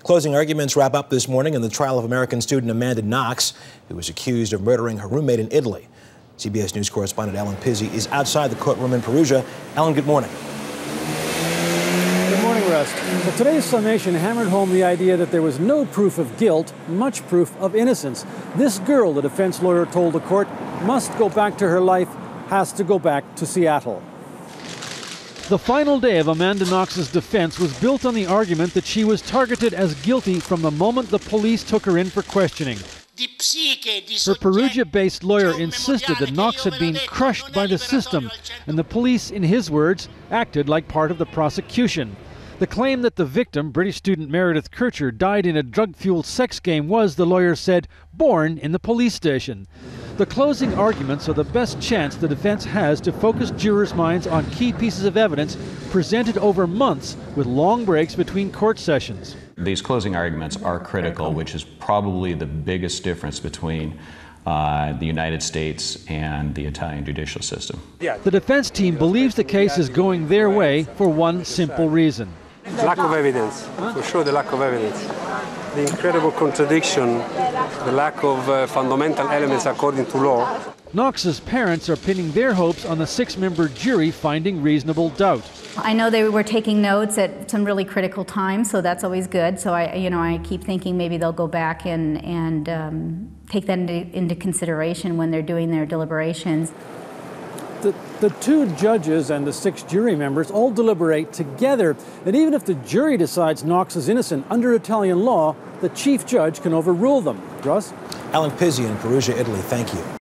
Closing arguments wrap up this morning in the trial of American student Amanda Knox, who was accused of murdering her roommate in Italy. CBS News correspondent Ellen Pizzi is outside the courtroom in Perugia. Ellen, good morning. Good morning, Russ. Well, today's summation hammered home the idea that there was no proof of guilt, much proof of innocence. This girl, the defense lawyer told the court, must go back to her life, has to go back to Seattle. The final day of Amanda Knox's defense was built on the argument that she was targeted as guilty from the moment the police took her in for questioning. Her Perugia-based lawyer insisted that Knox had been crushed by the system, and the police, in his words, acted like part of the prosecution. The claim that the victim, British student Meredith Kircher, died in a drug-fueled sex game was, the lawyer said, born in the police station. The closing arguments are the best chance the defense has to focus jurors' minds on key pieces of evidence presented over months with long breaks between court sessions. These closing arguments are critical, which is probably the biggest difference between the United States and the Italian judicial system. The defense team believes the case is going their way for one simple reason. Lack of evidence, for sure the lack of evidence. The incredible contradiction, the lack of fundamental elements according to law. Knox's parents are pinning their hopes on the 6-member jury finding reasonable doubt. I know they were taking notes at some really critical times, so that's always good. So I keep thinking maybe they'll go back and take that into consideration when they're doing their deliberations. The 2 judges and the 6 jury members all deliberate together. And even if the jury decides Knox is innocent, under Italian law, the chief judge can overrule them. Russ? Ellen Pizzi in Perugia, Italy, thank you.